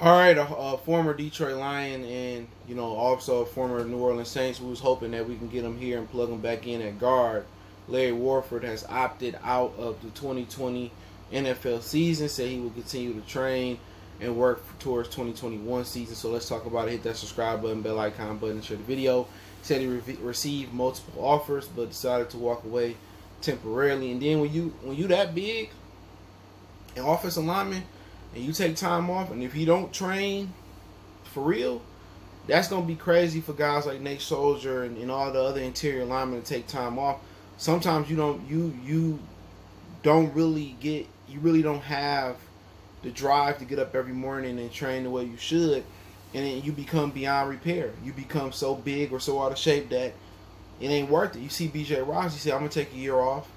All right, a former Detroit Lion and also a former New Orleans Saints. We was hoping that we can get him here and plug him back in at guard. Larry Warford has opted out of the 2020 NFL season. Said he will continue to train and work towards 2021 season. So let's talk about it. Hit that subscribe button, bell icon button, and share the video. Said he received multiple offers, but decided to walk away temporarily. And then when you that big, an offensive lineman, and you take time off, and if you don't train for real, that's gonna be crazy for guys like Nate Soldier and all the other interior linemen to take time off. Sometimes you really don't have the drive to get up every morning and train the way you should, and then you become beyond repair. You become so big or so out of shape that it ain't worth it. You see BJ Ross, he said, "I'm gonna take a year off."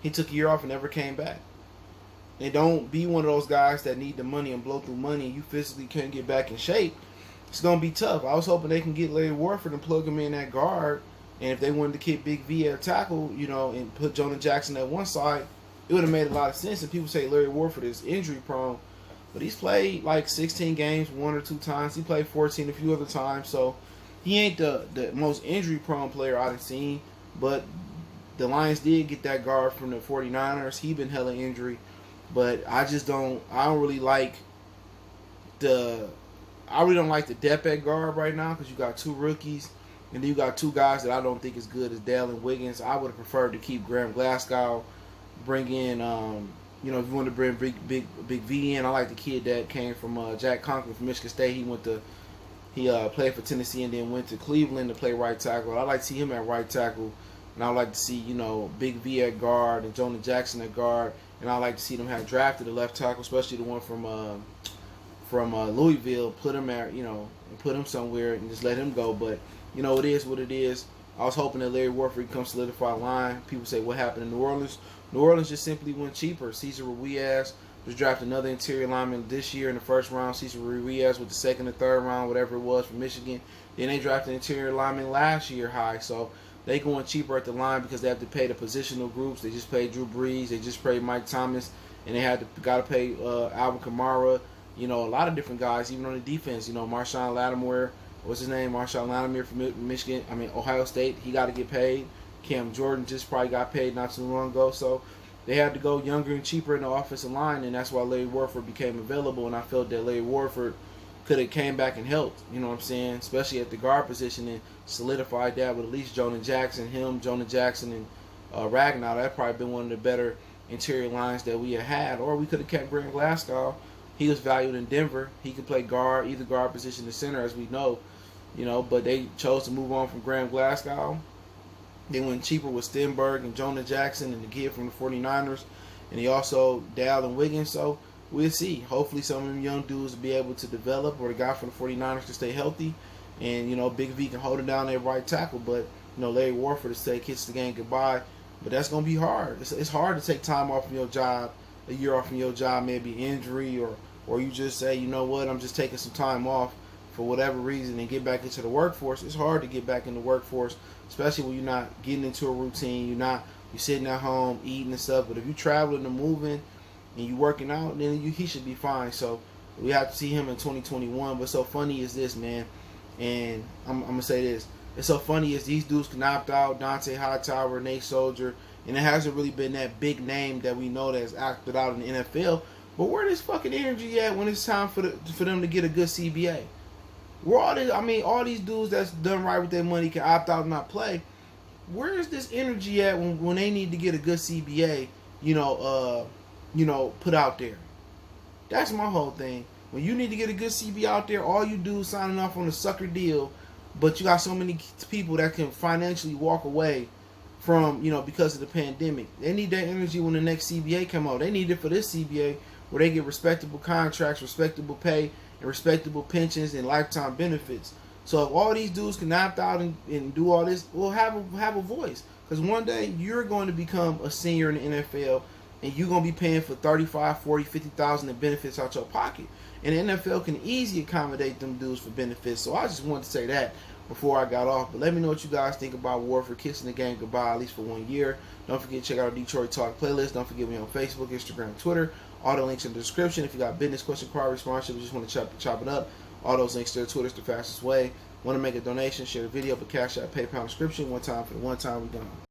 He took a year off and never came back. And don't be one of those guys that need the money and blow through money and you physically can't get back in shape. It's going to be tough. I was hoping they can get Larry Warford and plug him in at guard. And if they wanted to keep Big V at tackle, and put Jonah Jackson at one side, it would have made a lot of sense. And people say Larry Warford is injury prone. But he's played like 16 games one or two times. He played 14 a few other times. So he ain't the most injury prone player I've seen. But the Lions did get that guard from the 49ers. He been hella injury. But I don't really like the depth at guard right now because you got two rookies and then you got two guys that I don't think is good as Dale and Wiggins. I would have preferred to keep Graham Glasgow, bring in if you want to bring big V in. I like the kid that came from Jack Conklin from Michigan State. He played for Tennessee and then went to Cleveland to play right tackle. I like to see him at right tackle, and I like to see Big V at guard and Jonah Jackson at guard. And I like to see them have drafted a left tackle, especially the one from Louisville. Put him put him somewhere and just let him go. But it is what it is. I was hoping that Larry Warford could come solidify a line. People say what happened in New Orleans. New Orleans just simply went cheaper. Cesar Ruiz just drafted another interior lineman this year in the first round. Cesar Ruiz with the second and third round, whatever it was, from Michigan. Then they drafted interior lineman last year high. So they going cheaper at the line because they have to pay the positional groups. They just paid Drew Brees. They just paid Mike Thomas, and they got to pay Alvin Kamara. A lot of different guys, even on the defense. Marshawn Lattimore, what's his name? Marshawn Lattimore from Ohio State. He got to get paid. Cam Jordan just probably got paid not too long ago. So they had to go younger and cheaper in the offensive line, and that's why Larry Warford became available. And I felt that Larry Warford could have came back and helped, especially at the guard position, and solidified that with at least Jonah Jackson, Jonah Jackson, and Ragnar. That probably been one of the better interior lines that we had. Or we could have kept Graham Glasgow. He was valued in Denver. He could play guard, either guard position or center, as we know. But they chose to move on from Graham Glasgow. They went cheaper with Stenberg and Jonah Jackson and the kid from the 49ers. And he also Dal and Wiggins. So we'll see. Hopefully some of them young dudes will be able to develop, or the guy from the 49ers can stay healthy. And, Big V can hold it down at right tackle. But, Larry Warford to kiss the game goodbye. But that's going to be hard. It's hard to take time off from your job, a year off from your job, maybe injury, or you just say, you know what, I'm just taking some time off for whatever reason and get back into the workforce. It's hard to get back in the workforce, especially when you're not getting into a routine. You're sitting at home eating and stuff. But if you're traveling and moving and you working out, then he should be fine. So we have to see him in 2021. But so funny is this, man, and I'm gonna say this: it's so funny is these dudes can opt out, Dante Hightower, Nate Soldier, and it hasn't really been that big name that we know that's opted out in the NFL. But where this fucking energy at when it's time for them to get a good CBA? Where all these dudes that's done right with their money can opt out and not play. Where is this energy at when they need to get a good CBA? Put out there. That's my whole thing. When you need to get a good CBA out there, all you do is signing off on a sucker deal, but you got so many people that can financially walk away from, because of the pandemic. They need that energy when the next CBA come out. They need it for this CBA where they get respectable contracts, respectable pay, and respectable pensions and lifetime benefits. So if all these dudes can opt out and do all this, we'll have a voice. Because one day you're going to become a senior in the NFL and you're going to be paying for 35, 40, 50,000 in benefits out your pocket. And the NFL can easily accommodate them dudes for benefits. So I just wanted to say that. before I got off. But let me know what you guys think about Warford kissing the game goodbye, at least for 1 year. Don't forget to check out our Detroit Talk playlist. Don't forget me on Facebook, Instagram, Twitter. All the links in the description. If you got business, question, inquiry, sponsorship, you just want to chop it up, all those links there. Twitter's the fastest way. Want to make a donation, share the video, but Cash App, PayPal description. One time for the one time, we gone.